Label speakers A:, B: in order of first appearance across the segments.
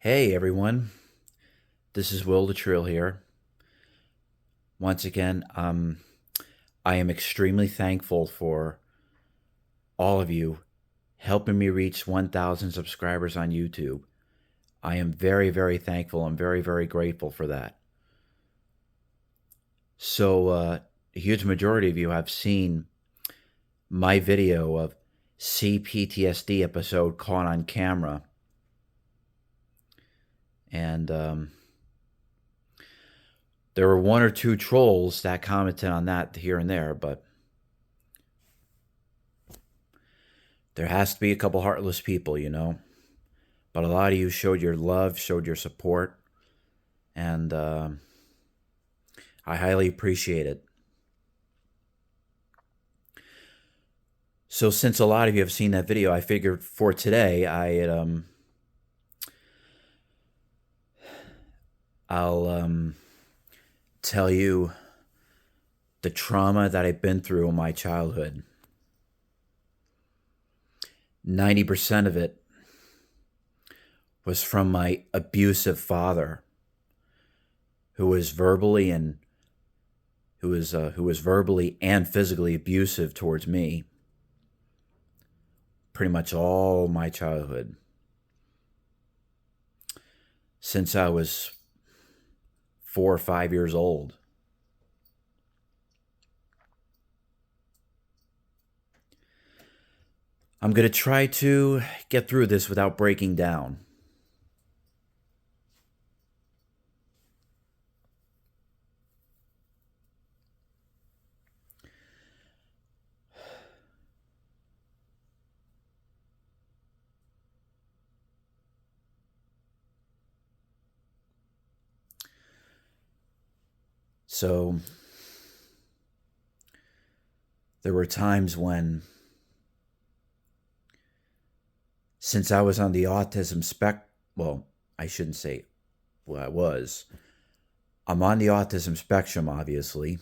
A: Hey everyone, this is Will the Trill here. Once again, I am extremely thankful for all of you helping me reach 1,000 subscribers on YouTube. I am very, very thankful. I'm very, very grateful for that. A huge majority of you have seen my video of C-PTSD episode caught on camera. And there were one or two trolls that commented on that here and there, but there has to be a couple heartless people. But a lot of you showed your love, showed your support, and I highly appreciate it. So, since a lot of you have seen that video, I figured for today I'll tell you the trauma that I've been through in my childhood. 90% of it was from my abusive father, who was verbally and physically abusive towards me pretty much all my childhood. Since I was 4 or 5 years old. I'm going to try to get through this without breaking down. So, there were times when, since I was on the autism well, I shouldn't say well, I was. I'm on the autism spectrum, obviously.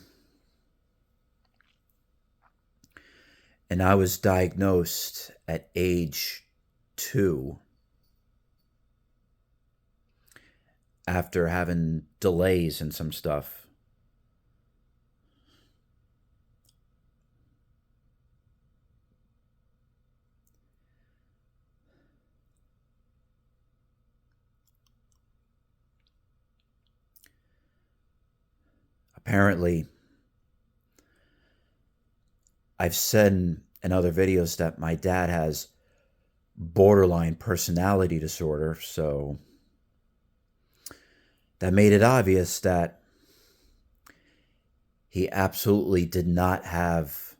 A: And I was diagnosed at age 2 after having delays in some stuff. Apparently, I've said in other videos that my dad has borderline personality disorder, so that made it obvious that he absolutely did not have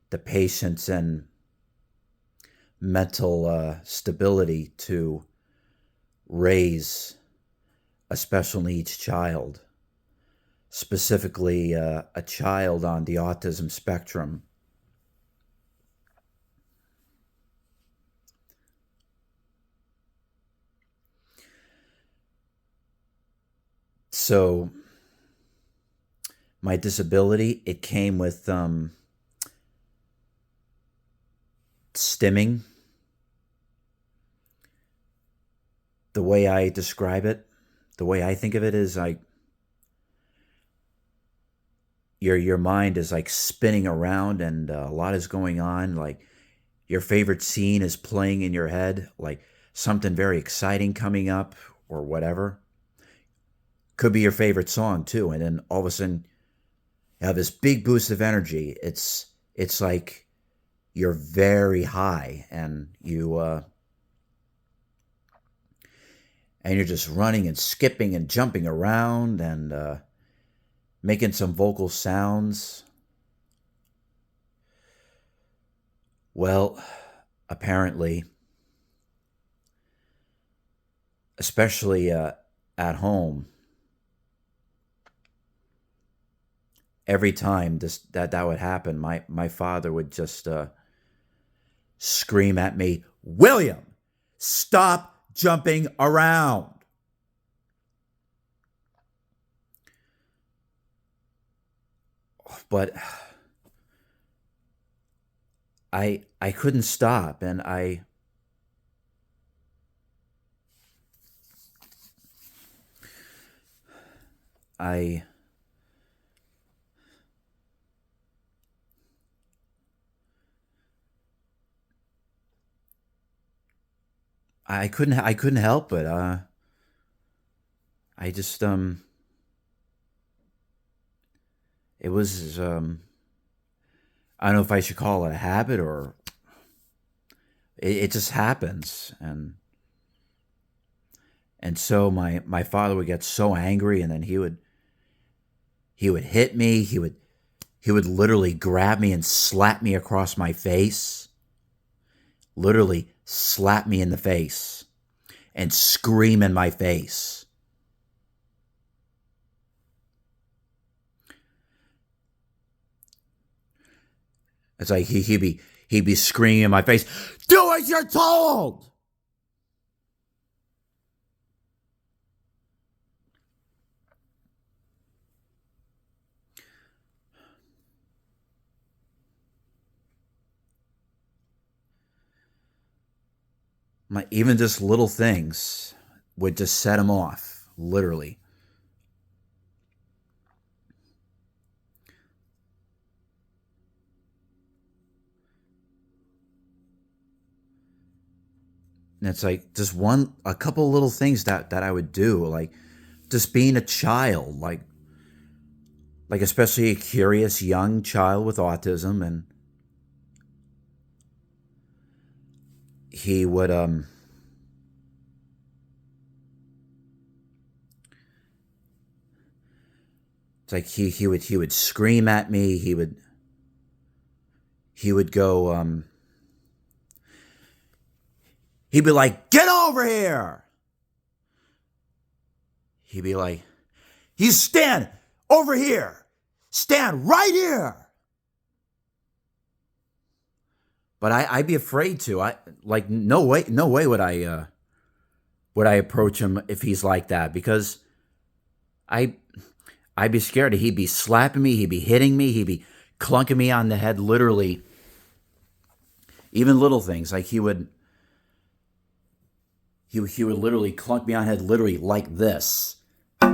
A: the patience and mental stability to raise a special needs child, specifically a child on the autism spectrum. So my disability, it came with stimming. The way I describe it, the way I think of it is like your mind is like spinning around and a lot is going on. Like your favorite scene is playing in your head, like something very exciting coming up or whatever. Could be your favorite song too, and then all of a sudden you have this big boost of energy. It's like you're very high and you're just running and skipping and jumping around and making some vocal sounds. Well, apparently, especially at home, every time that would happen, my father would just scream at me, "William, stop jumping around." But I couldn't stop, and I I couldn't help it. I just it was I don't know if I should call it a habit or it just happens. And so my father would get so angry, and then he would hit me. He would literally grab me and slap me across my face. Literally slap me in the face and scream in my face. It's like he'd be screaming in my face, "Do as you're told!" Even just little things would just set him off, literally. And it's like just a couple of little things that I would do, like just being a child, like especially a curious young child with autism, and he would it's like he would scream at me. He would go he'd be like, "Get over here!" He'd be like, "You stand over here, stand right here." But I'd be afraid to. I like no way would I approach him if he's like that, because I I'd be scared. He'd be slapping me, he'd be hitting me, he'd be clunking me on the head, literally. Even little things like he would literally clunk me on the head, literally like this, or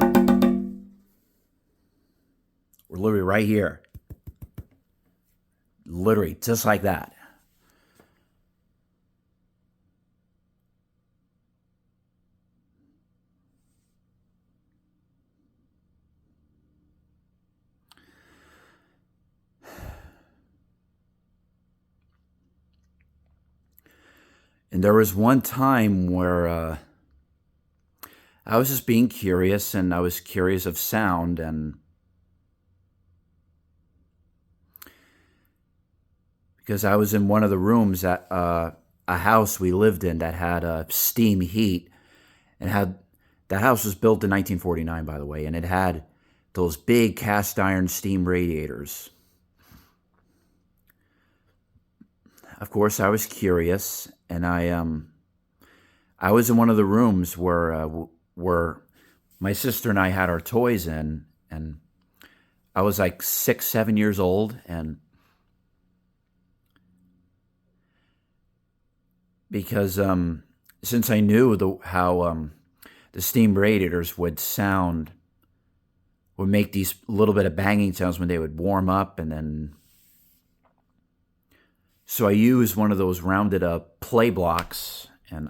A: literally right here, literally just like that. And there was one time where I was just being curious, and I was curious of sound, and because I was in one of the rooms at a house we lived in that had steam heat, and had that house was built in 1949, by the way, and it had those big cast iron steam radiators. Of course, I was curious, and I was in one of the rooms where my sister and I had our toys in, and I was like 6, 7 years old, and because since I knew how the steam radiators would make these little bit of banging sounds when they would warm up, and then so I used one of those rounded up play blocks, and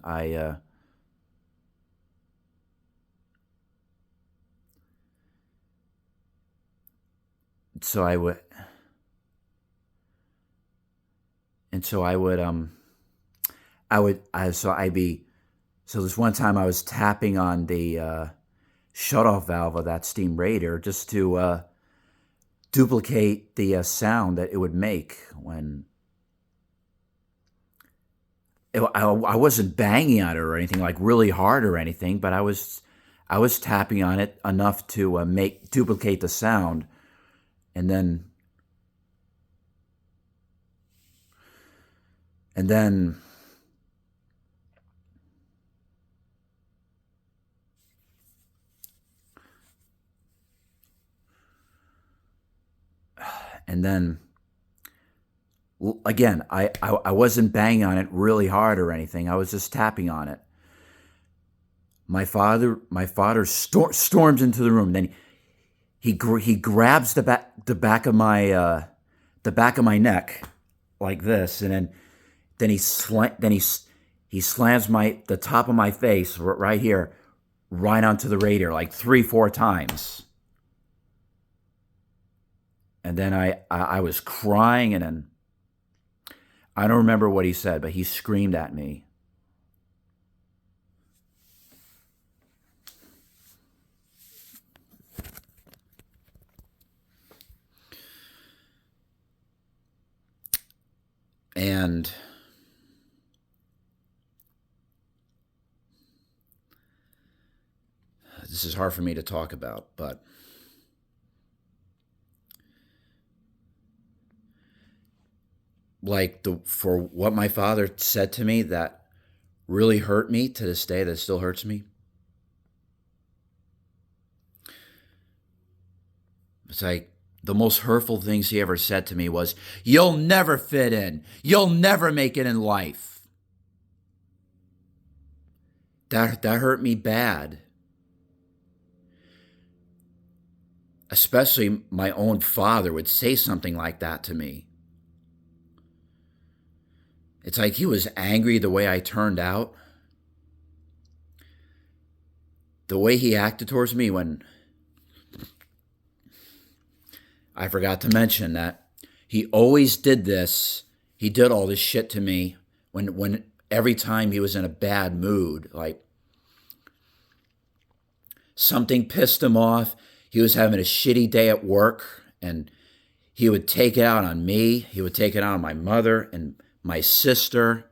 A: so I would and so I'd be so this one time I was tapping on the shutoff valve of that steam radiator just to duplicate the sound that it would make when I wasn't banging on it or anything like really hard or anything, but I was tapping on it enough to make duplicate the sound, and then and then and then again, I wasn't banging on it really hard or anything. I was just tapping on it. My father storms into the room. Then he grabs the back of my neck like this, and then he slams the top of my face right here right onto the radiator like 3-4 times. And then I was crying, and then I don't remember what he said, but he screamed at me. And this is hard for me to talk about, but for what my father said to me that really hurt me to this day, that still hurts me. It's like the most hurtful things he ever said to me was, "You'll never fit in. You'll never make it in life." That hurt me bad. Especially my own father would say something like that to me. It's like he was angry the way I turned out. The way he acted towards me when I forgot to mention that he always did this. He did all this shit to me when every time he was in a bad mood, like something pissed him off. He was having a shitty day at work, and he would take it out on me. He would take it out on my mother and my sister.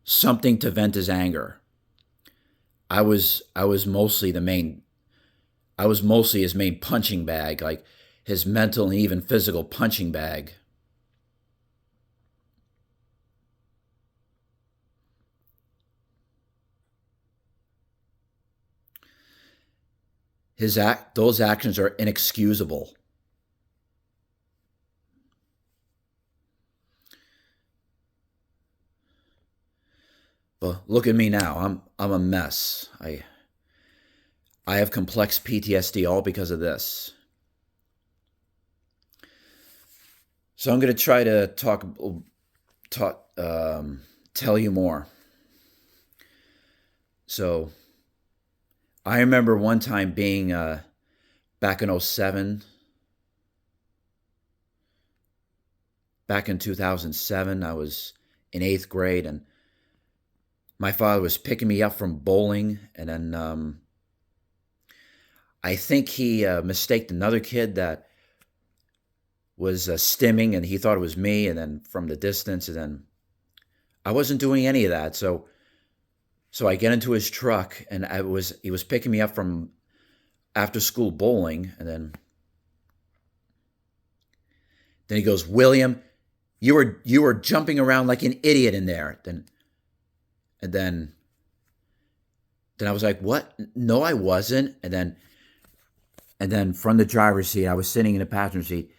A: Something to vent his anger. I was mostly his main punching bag, like his mental and even physical punching bag. Those actions are inexcusable. But look at me now. I'm a mess. I have complex PTSD all because of this. So I'm going to try to tell you more. So I remember one time being back in 2007. Back in 2007, I was in 8th grade, and my father was picking me up from bowling, and then I think he mistaked another kid that was stimming, and he thought it was me, and then from the distance, and then I wasn't doing any of that. So I get into his truck, and he was picking me up from after school bowling, and then he goes, "William, you were jumping around like an idiot in there." Then I was like, "What? No, I wasn't." And then from the driver's seat, I was sitting in the passenger seat.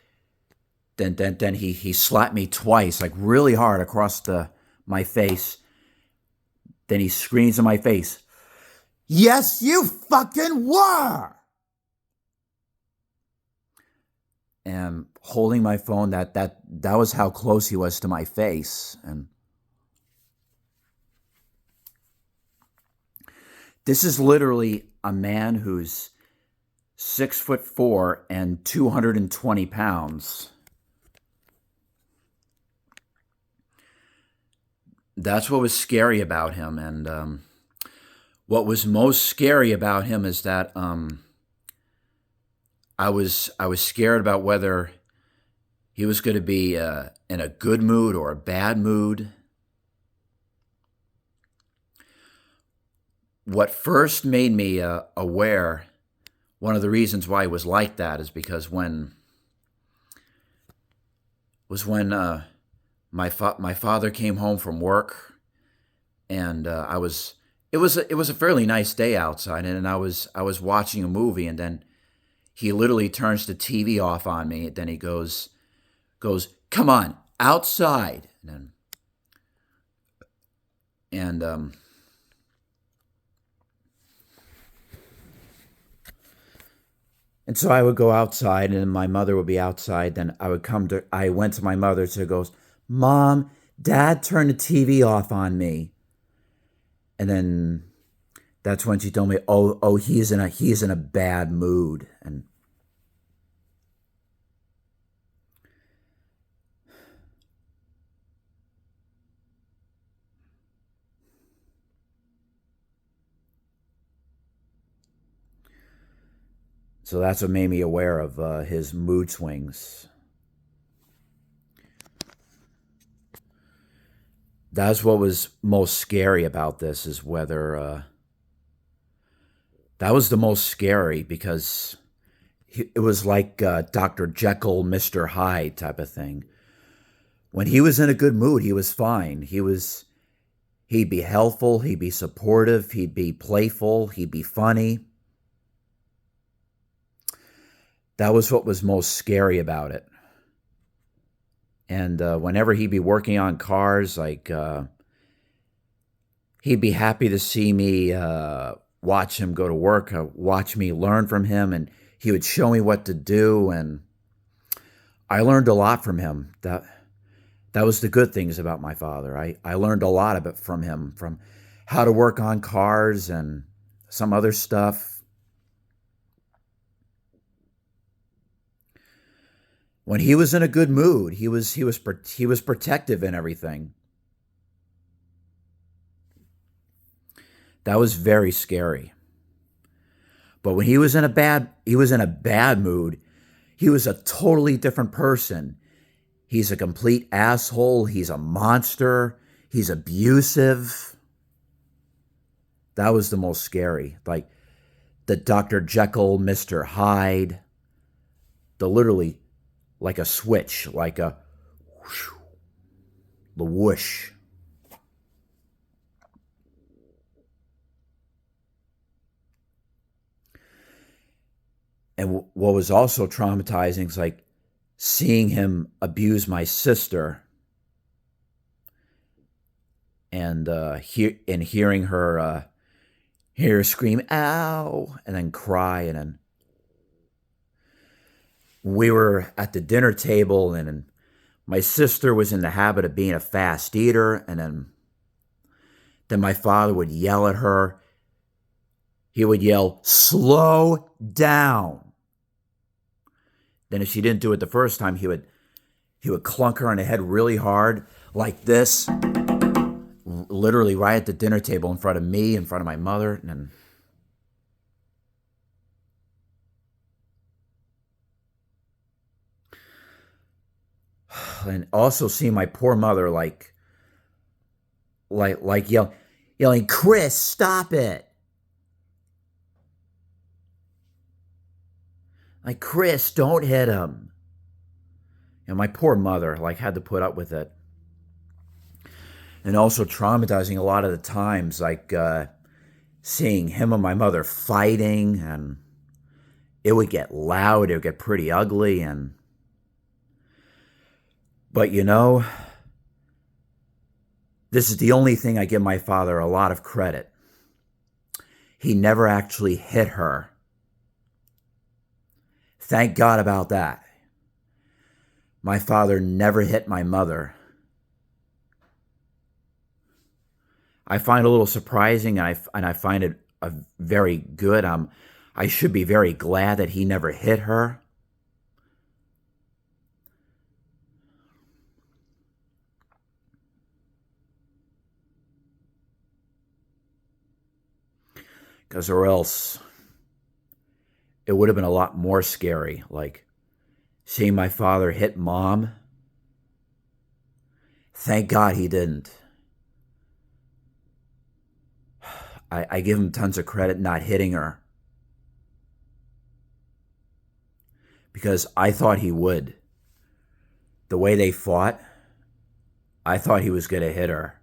A: Then he slapped me twice, like really hard across my face. Then he screams in my face, "Yes, you fucking were!" And holding my phone, that was how close he was to my face. And this is literally a man who's 6'4" and 220 pounds. That's what was scary about him. And what was most scary about him is that I was scared about whether he was going to be in a good mood or a bad mood. What first made me aware, one of the reasons why he was like that is because when my father came home from work, and it was a fairly nice day outside, and I was watching a movie, and then he literally turns the TV off on me, and then he goes, "Come on, outside." And so I would go outside and my mother would be outside. Then I went to my mother. So goes, Mom, Dad turned the TV off on me. And then that's when she told me, oh, he's in a bad mood. And so that's what made me aware of his mood swings. That's what was most scary about this is whether that was the most scary because it was like Dr. Jekyll, Mr. Hyde type of thing. When he was in a good mood, he was fine. He'd be helpful, he'd be supportive, he'd be playful, he'd be funny. That was what was most scary about it. And whenever he'd be working on cars, like he'd be happy to see me watch him go to work, watch me learn from him, and he would show me what to do. And I learned a lot from him. That was the good things about my father. I learned a lot of it from him, from how to work on cars and some other stuff. When he was in a good mood, he was protective in everything. That was very scary. But when he was in a bad mood, he was a totally different person. He's a complete asshole, he's a monster, he's abusive. That was the most scary. Like the Dr. Jekyll, Mr. Hyde, the literally like a switch, like a whoosh, the whoosh. And what was also traumatizing is like seeing him abuse my sister and hearing her hear her scream "ow" and then cry. And then we were at the dinner table and my sister was in the habit of being a fast eater, and then my father would yell at her. He would yell, "Slow down." Then if she didn't do it the first time, he would clunk her on the head really hard, like this, literally right at the dinner table in front of me, in front of my mother. And also seeing my poor mother yelling, "Chris, stop it!" Like, "Chris, don't hit him." And my poor mother had to put up with it. And also traumatizing a lot of the times, seeing him and my mother fighting, and it would get loud, it would get pretty ugly. But this is the only thing I give my father a lot of credit. He never actually hit her. Thank God about that. My father never hit my mother. I find it a little surprising, and I find it very good. I should be very glad that he never hit her. Because or else it would have been a lot more scary. Like seeing my father hit mom. Thank God he didn't. I give him tons of credit not hitting her. Because I thought he would. The way they fought, I thought he was going to hit her.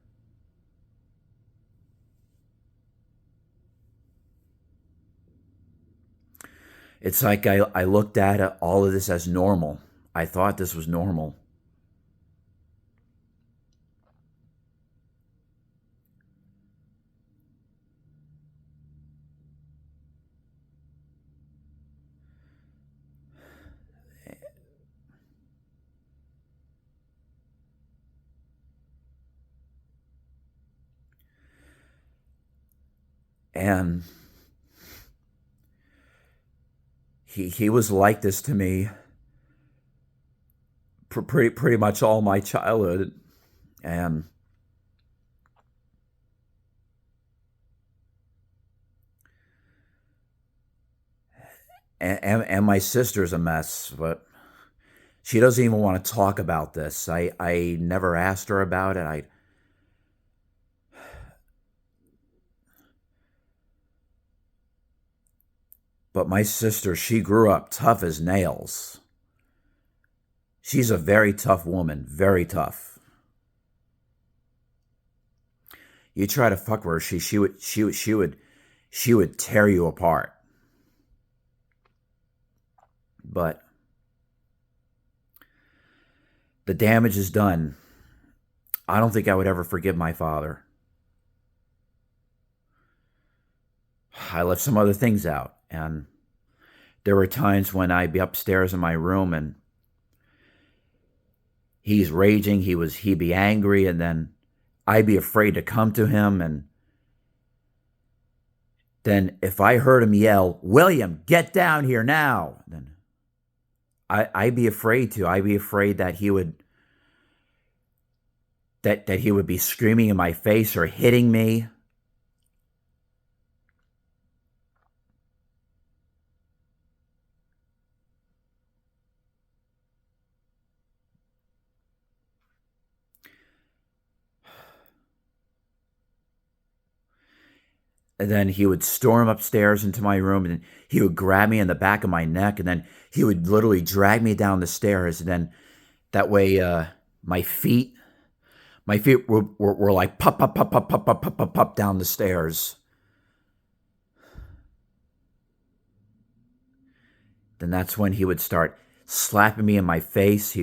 A: It's like I looked at all of this as normal. I thought this was normal. And he was like this to me pretty much all my childhood. And and my sister's a mess, but she doesn't even want to talk about this. I never asked her about it. But my sister, she grew up tough as nails. She's a very tough woman, very tough. You try to fuck with her, she would tear you apart. But the damage is done. I don't think I would ever forgive my father. I left some other things out, and there were times when I'd be upstairs in my room and he's raging, he'd be angry, and then I'd be afraid to come to him. And then if I heard him yell, "William, get down here now," then I'd be afraid to. I'd be afraid that he would be screaming in my face or hitting me. And then he would storm upstairs into my room, and he would grab me in the back of my neck, and then he would literally drag me down the stairs. And then that way, my feet, were like pop, pop, pop, pop, pop, pop, pop, pop, pop down the stairs. Then that's when he would start slapping me in my face.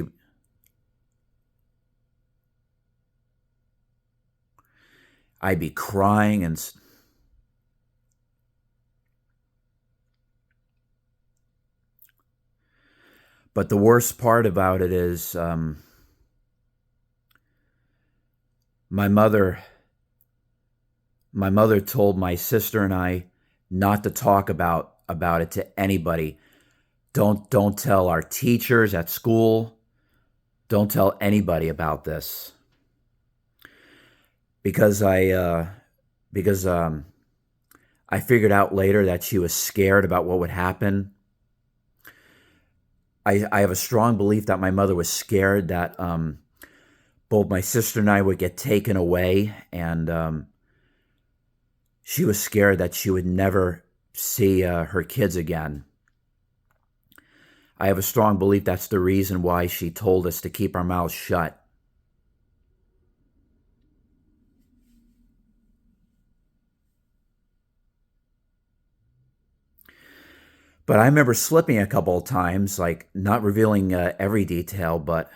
A: I'd be crying, but the worst part about it is my mother told my sister and I not to talk about it to anybody. Don't tell our teachers at school. Don't tell anybody about this, because I figured out later that she was scared about what would happen. I have a strong belief that my mother was scared that both my sister and I would get taken away, and she was scared that she would never see her kids again. I have a strong belief that's the reason why she told us to keep our mouths shut. But I remember slipping a couple of times, like not revealing every detail, but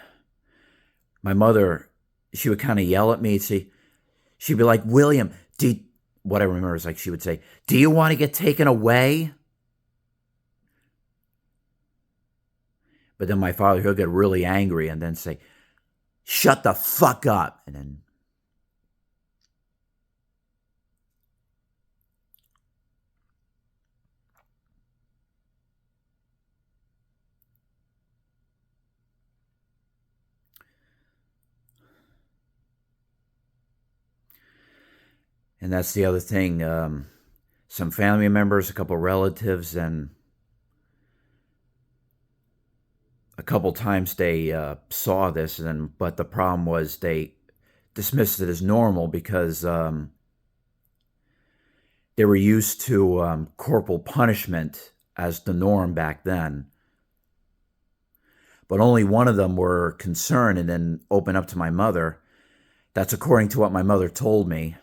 A: my mother, she would kind of yell at me. She'd be like, "William, what I remember is like she would say, "Do you want to get taken away?" But then my father, he'll get really angry and then say, "Shut the fuck up." And that's the other thing. Some family members, a couple relatives, and a couple times they saw this, but the problem was they dismissed it as normal because they were used to corporal punishment as the norm back then. But only one of them were concerned and then opened up to my mother. That's according to what my mother told me.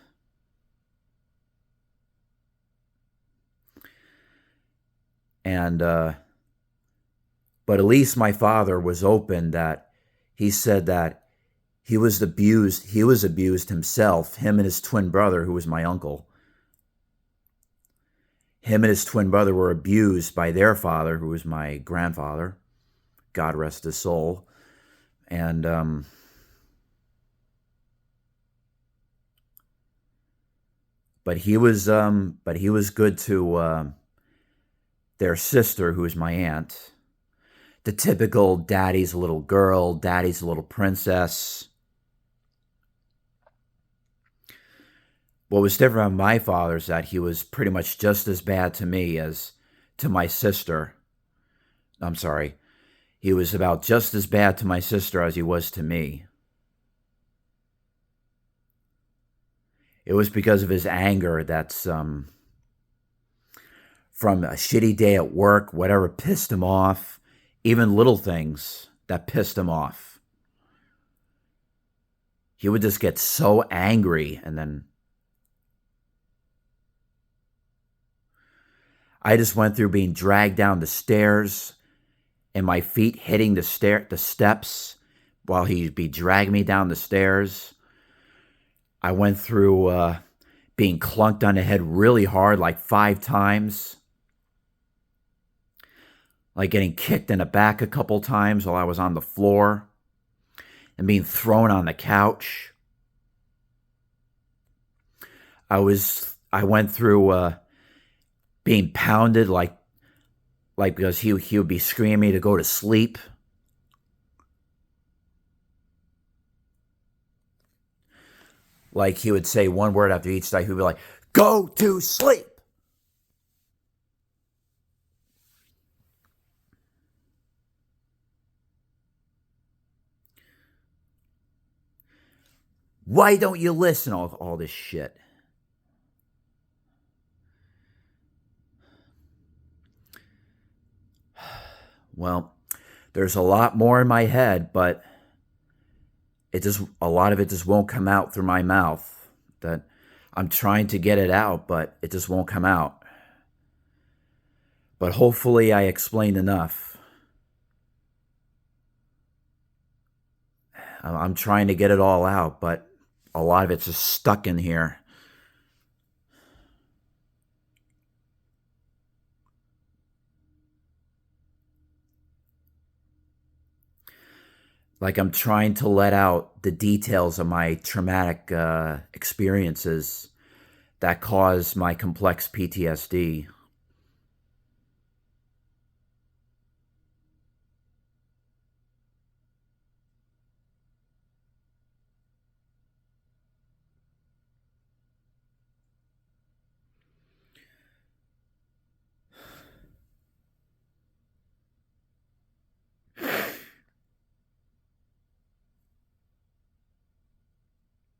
A: And but at least my father was open, that he said that he was abused. He was abused himself, him and his twin brother, who was my uncle. Him and his twin brother were abused by their father, who was my grandfather. God rest his soul. And but he was good to their sister, who is my aunt. The typical daddy's a little girl, daddy's a little princess. What was different about my father is that he was pretty much just as bad to me as to my sister. I'm sorry. He was about just as bad to my sister as he was to me. It was because of his anger that's from a shitty day at work, whatever pissed him off, even little things that pissed him off. He would just get so angry, and then I just went through being dragged down the stairs and my feet hitting the steps while he'd be dragging me down the stairs. I went through being clunked on the head really hard, like 5 times. Like getting kicked in the back a couple times while I was on the floor. And being thrown on the couch. I went through being pounded like because he would be screaming me to go to sleep. Like he would say one word after each time. He would be like, "Go to sleep." Why don't you listen? All this shit. Well, there's a lot more in my head, but a lot of it just won't come out through my mouth. That I'm trying to get it out, but it just won't come out. But hopefully I explained enough. I'm trying to get it all out, but a lot of it's just stuck in here. Like I'm trying to let out the details of my traumatic experiences that caused my complex PTSD.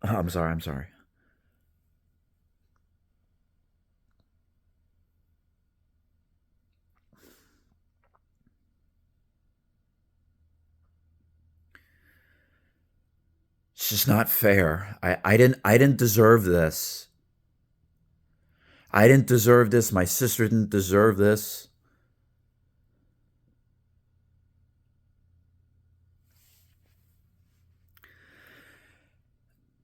A: I'm sorry, I'm sorry. It's just not fair. I didn't deserve this. I didn't deserve this. My sister didn't deserve this.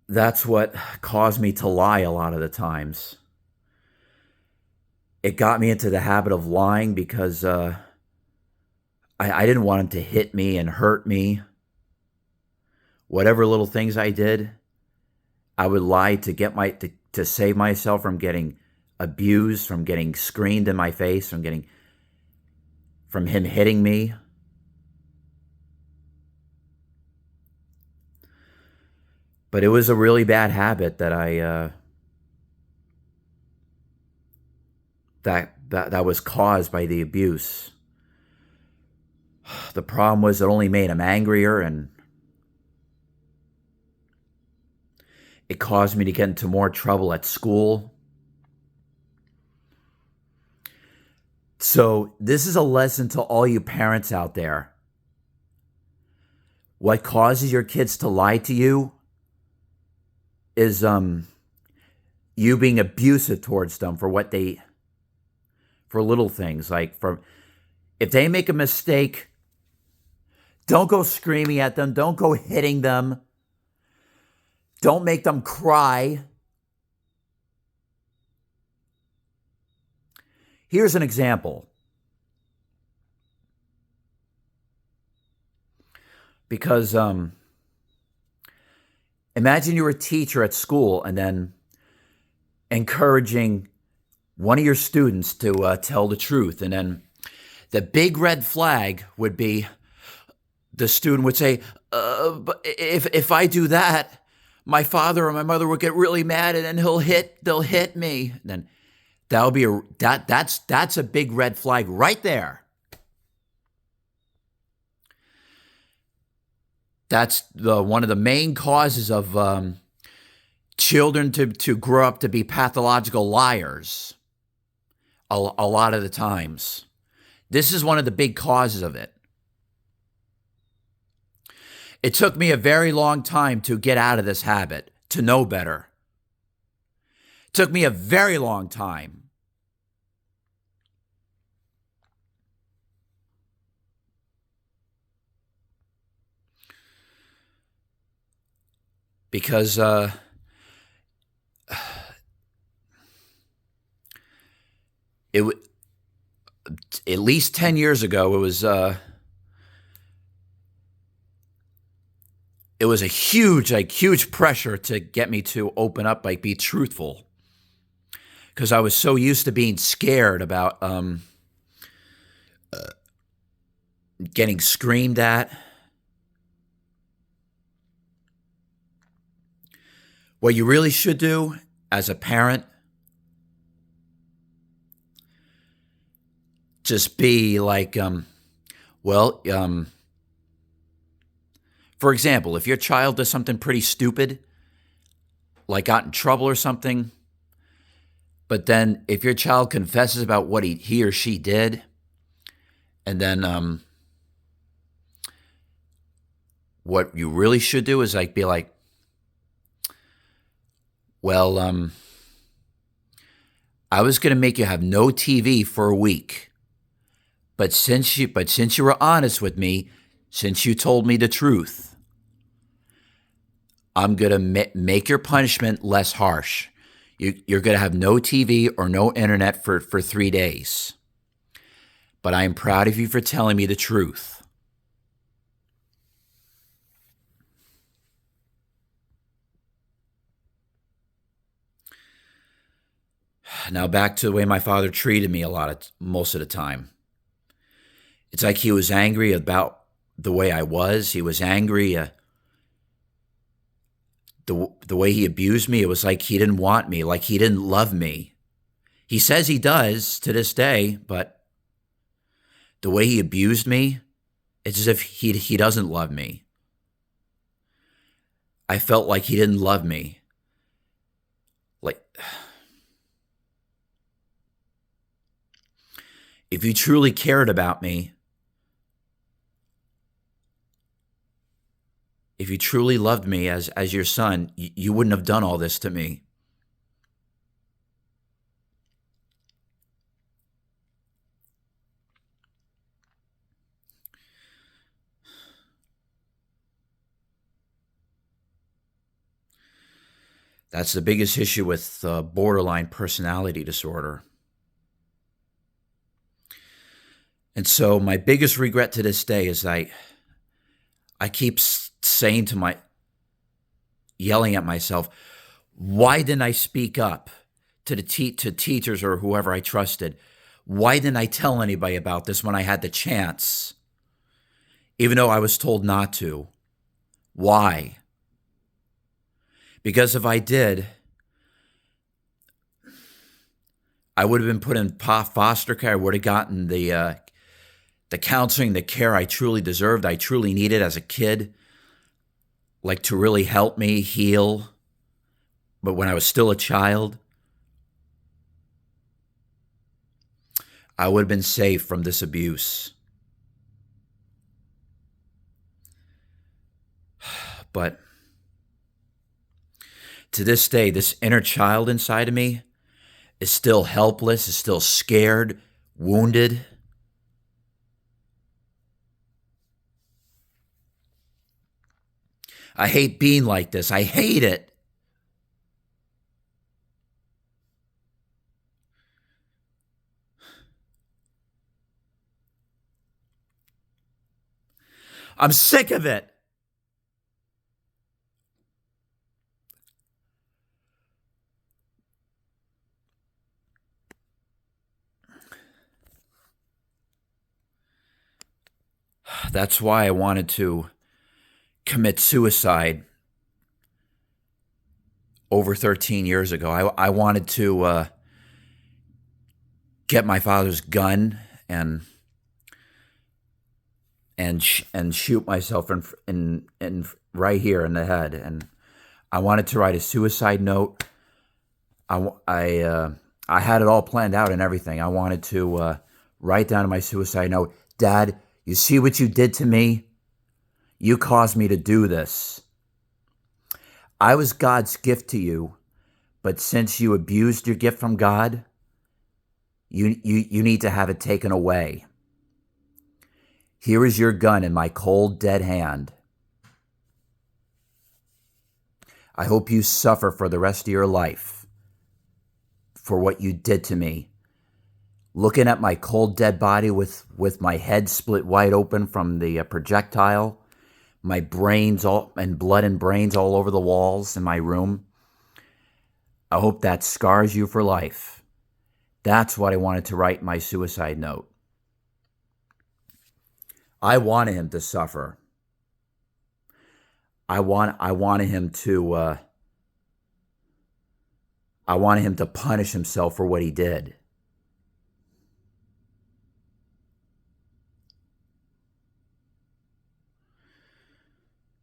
A: That's what caused me to lie a lot of the times. It got me into the habit of lying because I didn't want him to hit me and hurt me. Whatever little things I did, I would lie to to save myself from getting abused, from getting screamed in my face, from him hitting me. But it was a really bad habit that that was caused by the abuse. The problem was it only made him angrier, and it caused me to get into more trouble at school. So this is a lesson to all you parents out there. What causes your kids to lie to you is you being abusive towards them for little things. Like if they make a mistake, don't go screaming at them, don't go hitting them, don't make them cry. Here's an example. Because imagine you're a teacher at school, and encouraging one of your students to tell the truth. And then the big red flag would be the student would say, but if I do that, my father or my mother will get really mad and then they'll hit me. And then that'll be that's a big red flag right there. That's one of the main causes of children to grow up to be pathological liars a lot of the times. This is one of the big causes of it. It took me a very long time to get out of this habit, to know better. It took me a very long time. Because at least 10 years ago, it was a huge pressure to get me to open up, like be truthful. Because I was so used to being scared about getting screamed at. What you really should do as a parent, just be like, for example, if your child does something pretty stupid, like got in trouble or something, but then if your child confesses about what he or she did, and then what you really should do is be like, well, I was going to make you have no TV for a week, but since you were honest with me, since you told me the truth, I'm going to make your punishment less harsh. You're going to have no TV or no internet for 3 days. But I am proud of you for telling me the truth. Now back to the way my father treated me most of the time. It's like he was angry about the way I was. He was angry the way he abused me. It was like he didn't want me, like he didn't love me. He says he does to this day, but the way he abused me, it's as if he doesn't love me. I felt like he didn't love me. Like, if you truly cared about me, if you truly loved me as your son, you wouldn't have done all this to me. That's the biggest issue with borderline personality disorder. And so my biggest regret to this day is I keep saying yelling at myself, why didn't I speak up to to teachers or whoever I trusted? Why didn't I tell anybody about this when I had the chance? Even though I was told not to. Why? Because if I did, I would have been put in foster care. I would have gotten the counseling, the care I truly deserved, I truly needed as a kid, like to really help me heal. But when I was still a child, I would have been safe from this abuse. But to this day, this inner child inside of me is still helpless, is still scared, wounded. I hate being like this. I hate it. I'm sick of it. That's why I wanted to commit suicide over 13 years ago. I wanted to get my father's gun and shoot myself in right here in the head. And I wanted to write a suicide note. I had it all planned out and everything. I wanted to write down in my suicide note, Dad, you see what you did to me? You caused me to do this. I was God's gift to you, but since you abused your gift from God, you need to have it taken away. Here is your gun in my cold, dead hand. I hope you suffer for the rest of your life for what you did to me. Looking at my cold, dead body with my head split wide open from the projectile, my brains and blood and brains all over the walls in my room. I hope that scars you for life. That's what I wanted to write in my suicide note. I wanted him to suffer. I wanted him to punish himself for what he did.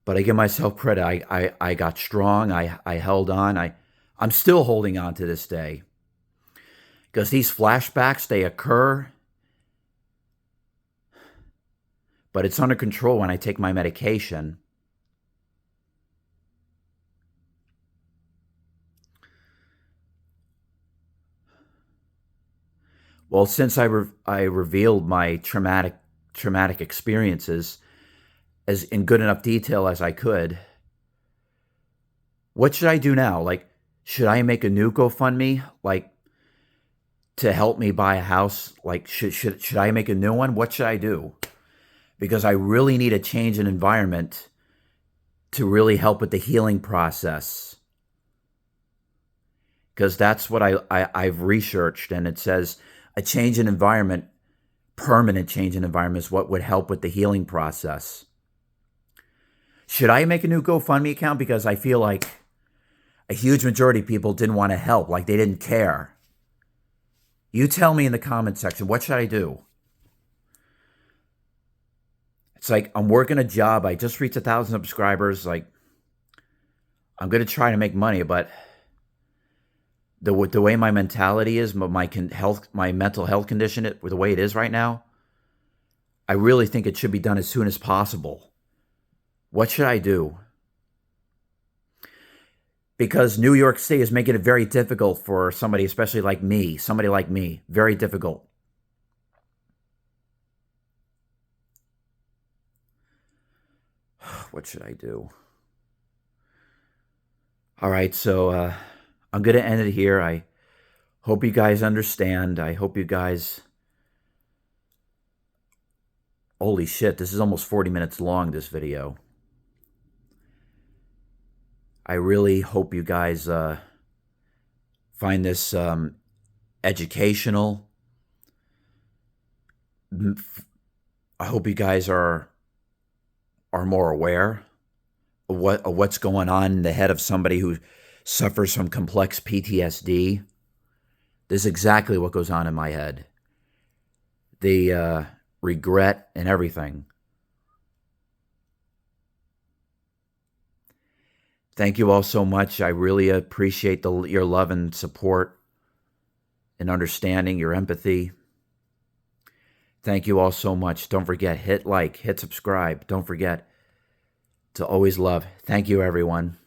A: But I give myself credit. I got strong. I held on. I'm still holding on to this day. Because these flashbacks, they occur, but it's under control when I take my medication. Well, since I revealed my traumatic experiences as in good enough detail as I could, what should I do now? Like, should I make a new GoFundMe? Like, to help me buy a house? Like, should I make a new one? What should I do? Because I really need a change in environment to really help with the healing process. Because that's what I've researched, and it says a change in environment, permanent change in environment, is what would help with the healing process. Should I make a new GoFundMe account? Because I feel like a huge majority of people didn't want to help, like they didn't care. You tell me in the comment section, what should I do? It's like, I'm working a job. I just reached 1,000 subscribers. Like, I'm going to try to make money, but the way my mentality is, my mental health condition, the way it is right now, I really think it should be done as soon as possible. What should I do? Because New York State is making it very difficult for somebody, especially like me, very difficult. What should I do? All right, so I'm going to end it here. I hope you guys understand. I hope you guys... Holy shit, this is almost 40 minutes long, this video. I really hope you guys find this educational. I hope you guys are more aware of what's going on in the head of somebody who suffers from complex PTSD. This is exactly what goes on in my head. The regret and everything. Thank you all so much. I really appreciate your love and support and understanding, your empathy. Thank you all so much. Don't forget, hit like, hit subscribe. Don't forget to always love. Thank you, everyone.